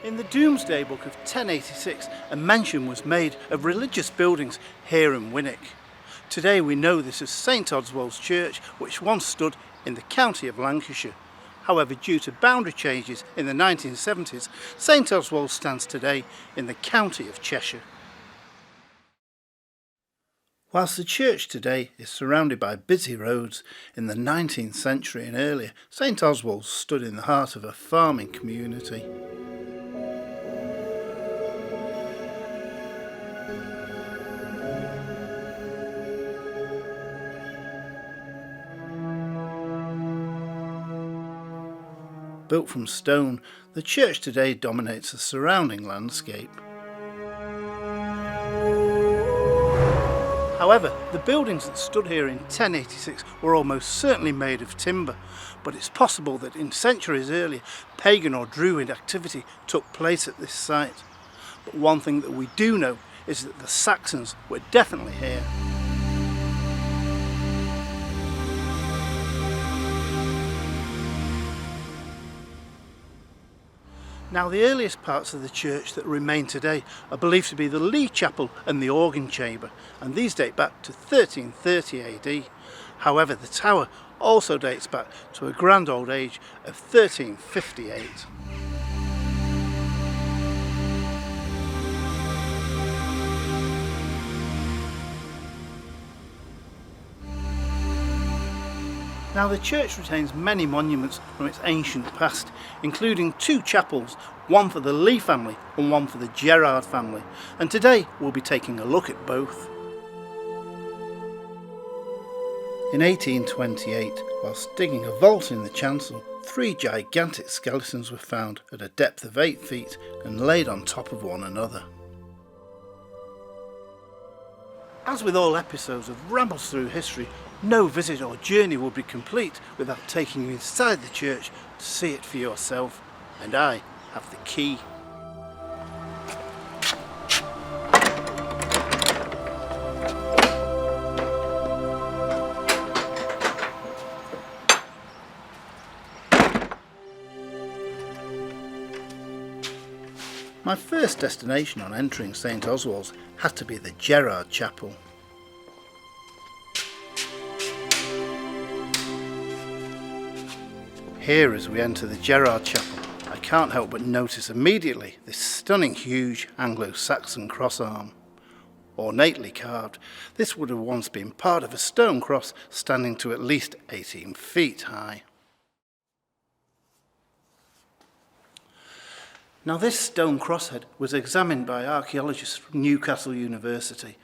In the Domesday Book of 1086, a mention was made of religious buildings here in Winwick. Today we know this as St Oswald's Church, which once stood in the county of Lancashire. However, due to boundary changes in the 1970s, St Oswald stands today in the county of Cheshire. Whilst the church today is surrounded by busy roads, in the 19th century and earlier, St Oswald stood in the heart of a farming community. Built from stone, the church today dominates the surrounding landscape. However, the buildings that stood here in 1086 were almost certainly made of timber, but it's possible that in centuries earlier, pagan or druid activity took place at this site. But one thing that we do know is that the Saxons were definitely here. Now, the earliest parts of the church that remain today are believed to be the Legh chapel and the organ chamber, and these date back to 1330 AD. However, the tower also dates back to a grand old age of 1358. Now, the church retains many monuments from its ancient past, including two chapels, one for the Legh family and one for the Gerard family, and today we'll be taking a look at both. In 1828, whilst digging a vault in the chancel, 3 gigantic skeletons were found at a depth of 8 feet and laid on top of one another. As with all episodes of Rambles Through History, no visit or journey will be complete without taking you inside the church to see it for yourself, and I have the key. My first destination on entering St Oswald's had to be the Gerard Chapel. Here, as we enter the Gerard Chapel, I can't help but notice immediately this stunning huge Anglo-Saxon cross arm. Ornately carved, this would have once been part of a stone cross standing to at least 18 feet high. Now, this stone crosshead was examined by archaeologists from Newcastle University.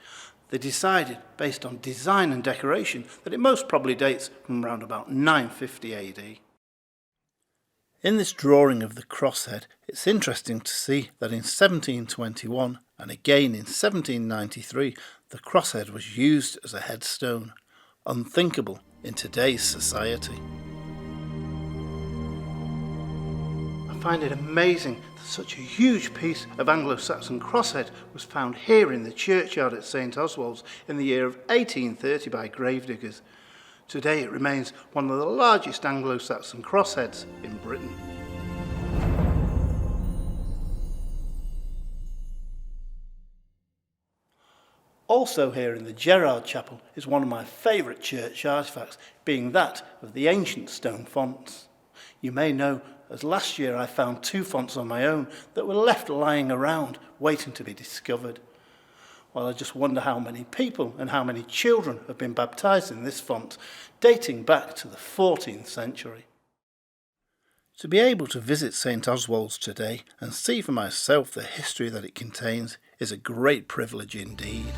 They decided, based on design and decoration, that it most probably dates from around about 950 AD. In this drawing of the crosshead, it's interesting to see that in 1721 and again in 1793, the crosshead was used as a headstone, unthinkable in today's society. I find it amazing that such a huge piece of Anglo-Saxon crosshead was found here in the churchyard at St Oswald's in the year of 1830 by gravediggers. Today it remains one of the largest Anglo-Saxon crossheads in Britain. Also here in the Gerard Chapel is one of my favourite church artefacts, being that of the ancient stone fonts. You may know, as last year I found 2 fonts on my own that were left lying around, waiting to be discovered. Well, I just wonder how many people and how many children have been baptised in this font, dating back to the 14th century. To be able to visit St Oswald's today and see for myself the history that it contains is a great privilege indeed.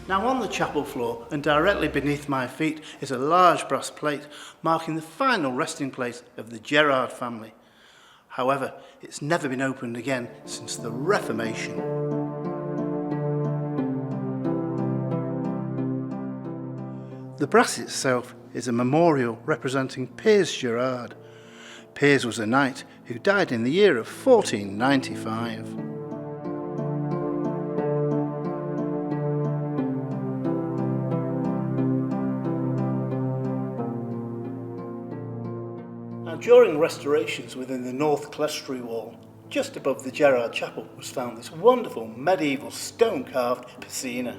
Now, on the chapel floor and directly beneath my feet is a large brass plate marking the final resting place of the Gerard family. However, it's never been opened again since the Reformation. The brass itself is a memorial representing Piers Gerard. Piers was a knight who died in the year of 1495. During restorations within the north clerestory wall, just above the Gerard chapel, was found this wonderful medieval stone-carved piscina.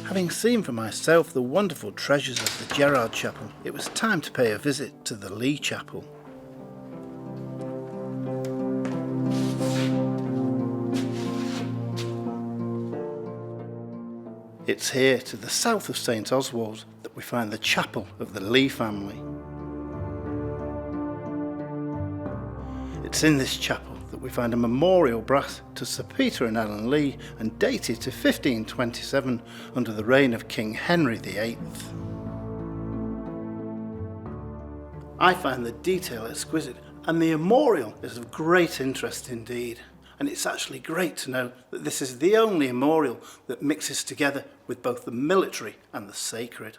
Having seen for myself the wonderful treasures of the Gerard chapel, it was time to pay a visit to the Legh chapel. It's here, to the south of St Oswald, that we find the chapel of the Legh family. It's in this chapel that we find a memorial brass to Sir Peter and Ellen Legh, and dated to 1527 under the reign of King Henry VIII. I find the detail exquisite, and the memorial is of great interest indeed. And it's actually great to know that this is the only memorial that mixes together with both the military and the sacred.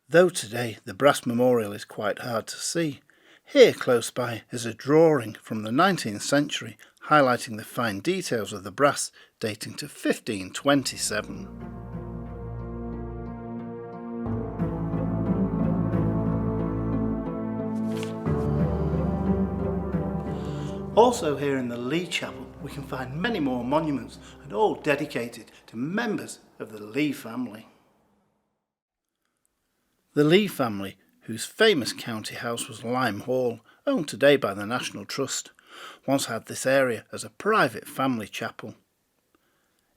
Though today the brass memorial is quite hard to see, here close by is a drawing from the 19th century highlighting the fine details of the brass dating to 1527. Also here in the Legh chapel we can find many more monuments, and all dedicated to members of the Legh family. The Legh family, whose famous county house was Lime Hall, owned today by the National Trust, once had this area as a private family chapel.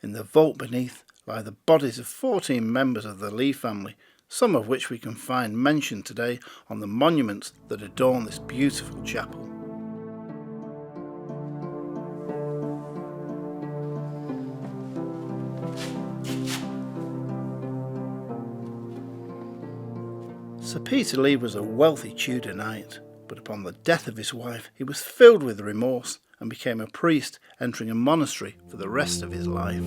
In the vault beneath lie the bodies of 14 members of the Legh family, some of which we can find mentioned today on the monuments that adorn this beautiful chapel. Sir Peter Legh was a wealthy Tudor knight, but upon the death of his wife he was filled with remorse and became a priest, entering a monastery for the rest of his life.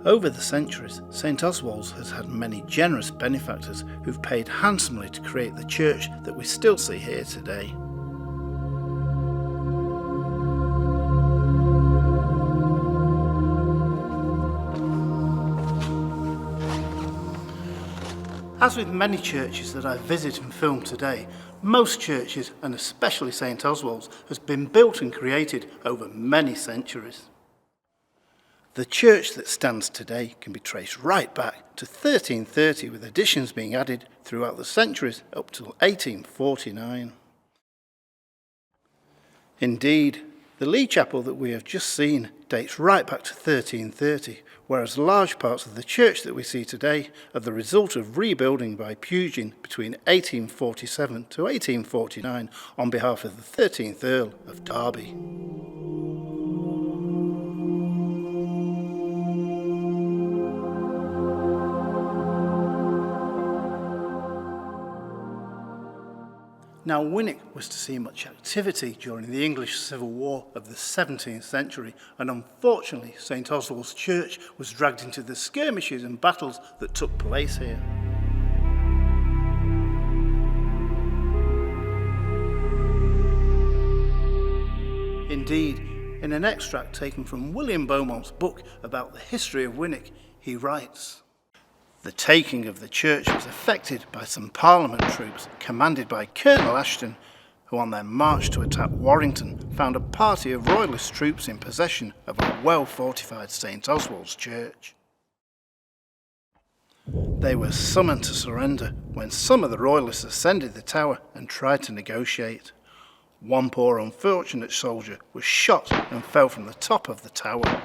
Over the centuries, St Oswald's has had many generous benefactors who've paid handsomely to create the church that we still see here today. As with many churches that I visit and film today, most churches, and especially St Oswald's, has been built and created over many centuries. The church that stands today can be traced right back to 1330, with additions being added throughout the centuries up till 1849. Indeed, the Legh chapel that we have just seen dates right back to 1330, whereas large parts of the church that we see today are the result of rebuilding by Pugin between 1847 to 1849 on behalf of the 13th Earl of Derby. Now, Winwick was to see much activity during the English Civil War of the 17th century, and unfortunately St Oswald's Church was dragged into the skirmishes and battles that took place here. Indeed, in an extract taken from William Beaumont's book about the history of Winwick, he writes, "The taking of the church was effected by some Parliament troops commanded by Colonel Ashton, who on their march to attack Warrington found a party of Royalist troops in possession of a well-fortified St Oswald's Church. They were summoned to surrender when some of the Royalists ascended the tower and tried to negotiate. One poor unfortunate soldier was shot and fell from the top of the tower.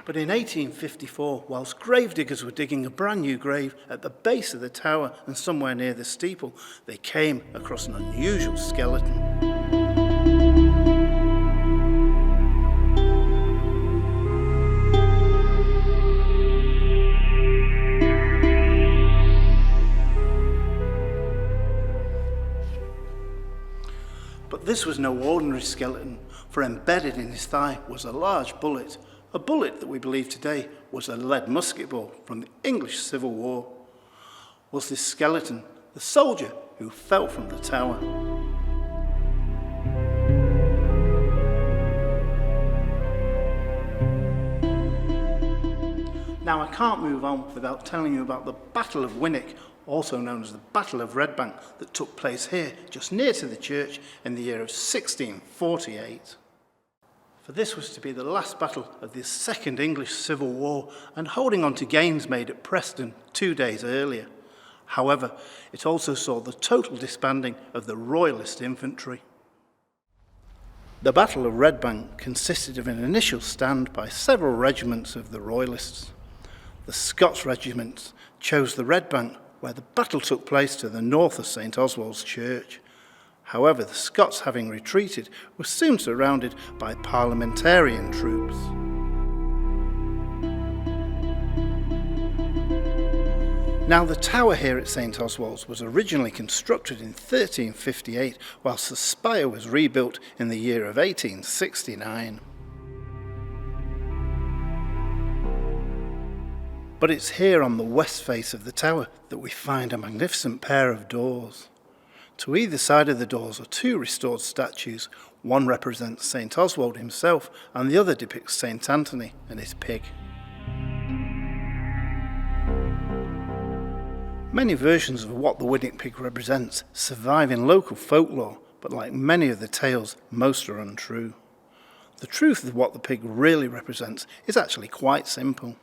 But in 1854, whilst gravediggers were digging a brand new grave at the base of the tower and somewhere near the steeple, they came across an unusual skeleton. this was no ordinary skeleton, for embedded in his thigh was a large bullet, a bullet that we believe today was a lead musket ball from the English Civil War. Was this skeleton the soldier who fell from the tower? Now I can't move on without telling you about the Battle of Winwick, also known as the Battle of Redbank, that took place here just near to the church in the year of 1648. For this was to be the last battle of the Second English Civil War and holding on to gains made at Preston 2 days earlier. However, it also saw the total disbanding of the Royalist infantry. The Battle of Redbank consisted of an initial stand by several regiments of the Royalists. The Scots regiments chose the Redbank, where the battle took place to the north of St Oswald's church. However, the Scots, having retreated, were soon surrounded by parliamentarian troops. Now, the tower here at St Oswald's was originally constructed in 1358, whilst the spire was rebuilt in the year of 1869. But it's here on the west face of the tower that we find a magnificent pair of doors. To either side of the doors are two restored statues. One represents St Oswald himself and the other depicts St Anthony and his pig. Many versions of what the Winwick pig represents survive in local folklore, but like many of the tales, most are untrue. The truth of what the pig really represents is actually quite simple.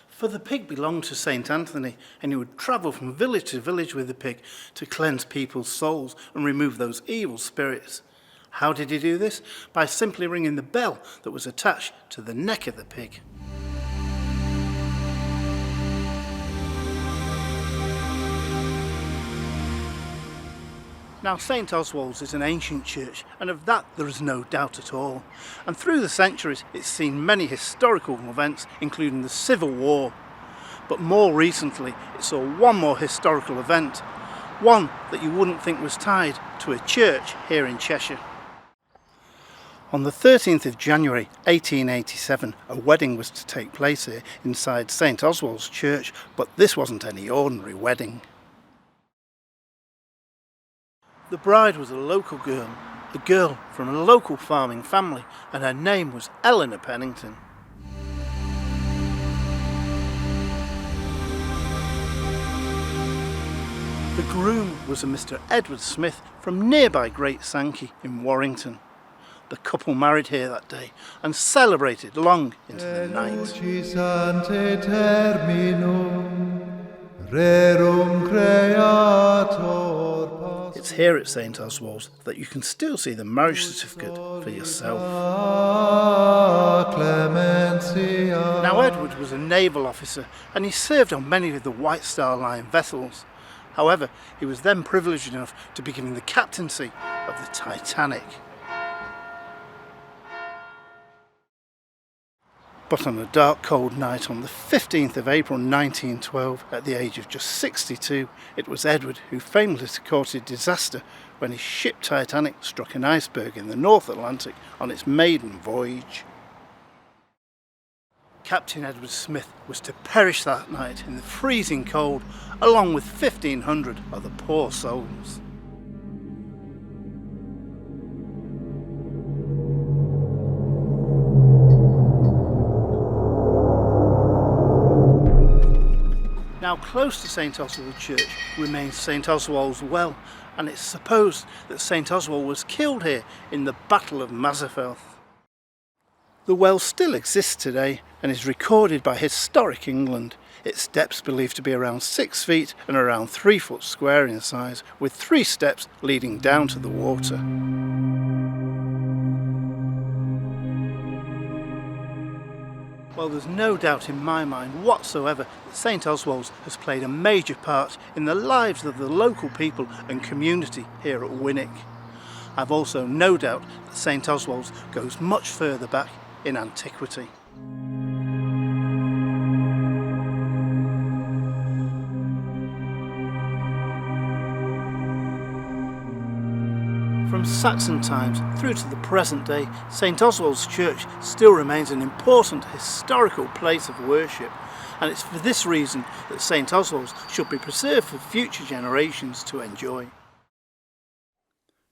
For the pig belonged to St Anthony, and he would travel from village to village with the pig to cleanse people's souls and remove those evil spirits. How did he do this? By simply ringing the bell that was attached to the neck of the pig. Now, St Oswald's is an ancient church, and of that there is no doubt at all. And through the centuries, it's seen many historical events, including the Civil War. But more recently, it saw one more historical event, one that you wouldn't think was tied to a church here in Cheshire. On the 13th of January 1887, a wedding was to take place here inside St Oswald's church, but this wasn't any ordinary wedding. The bride was a local girl, a girl from a local farming family, and her name was Eleanor Pennington. The groom was a Mr. Edward Smith from nearby Great Sankey in Warrington. The couple married here that day and celebrated long into the night. It's here at St Oswald's that you can still see the marriage certificate for yourself. Now, Edward was a naval officer and he served on many of the White Star Line vessels. However, he was then privileged enough to be given the captaincy of the Titanic. But on a dark, cold night on the 15th of April 1912, at the age of just 62, it was Edward who famously courted disaster when his ship Titanic struck an iceberg in the North Atlantic on its maiden voyage. Captain Edward Smith was to perish that night in the freezing cold, along with 1,500 other poor souls. Now, close to St Oswald Church remains St Oswald's Well, and it's supposed that St Oswald was killed here in the Battle of Mazerfeld. The well still exists today and is recorded by Historic England. Its depths believed to be around 6 feet and around 3 foot square in size, with 3 steps leading down to the water. Well, there's no doubt in my mind whatsoever that St Oswald's has played a major part in the lives of the local people and community here at Winwick. I've also no doubt that St Oswald's goes much further back in antiquity. From Saxon times through to the present day, St Oswald's Church still remains an important historical place of worship, and it's for this reason that St Oswald's should be preserved for future generations to enjoy.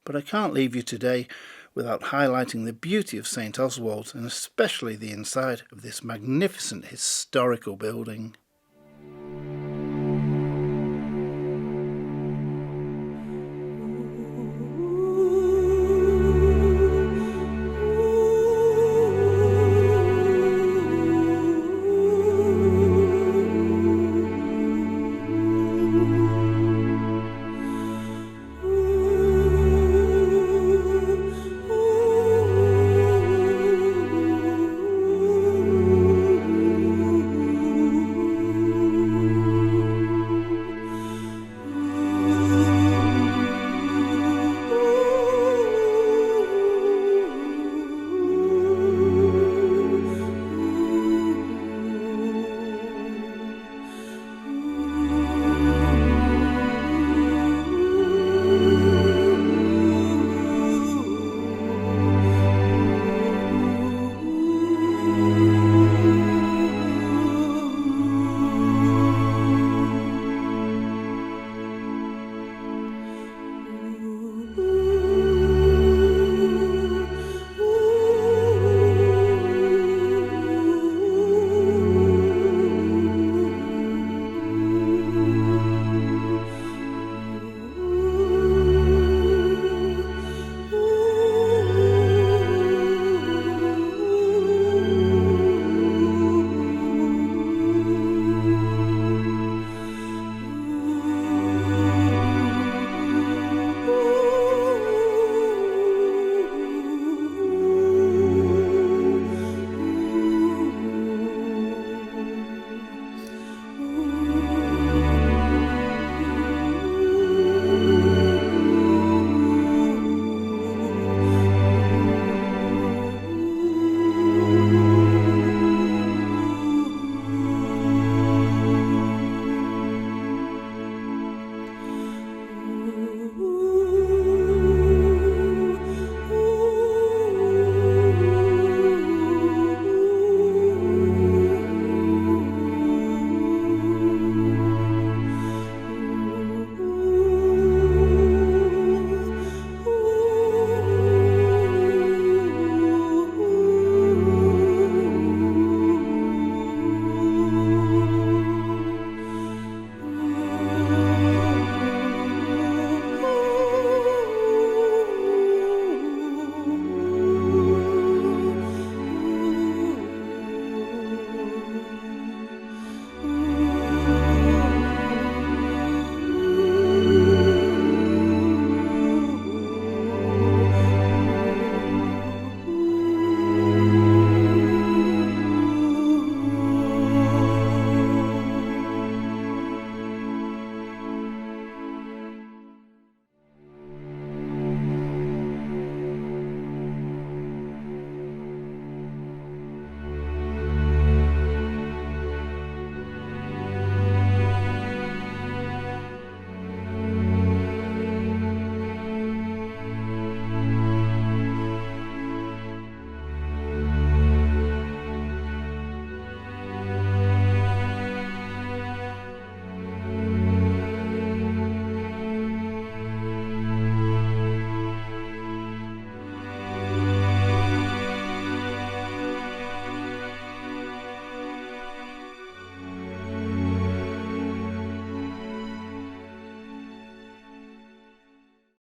But I can't leave you today without highlighting the beauty of St Oswald's, and especially the inside of this magnificent historical building.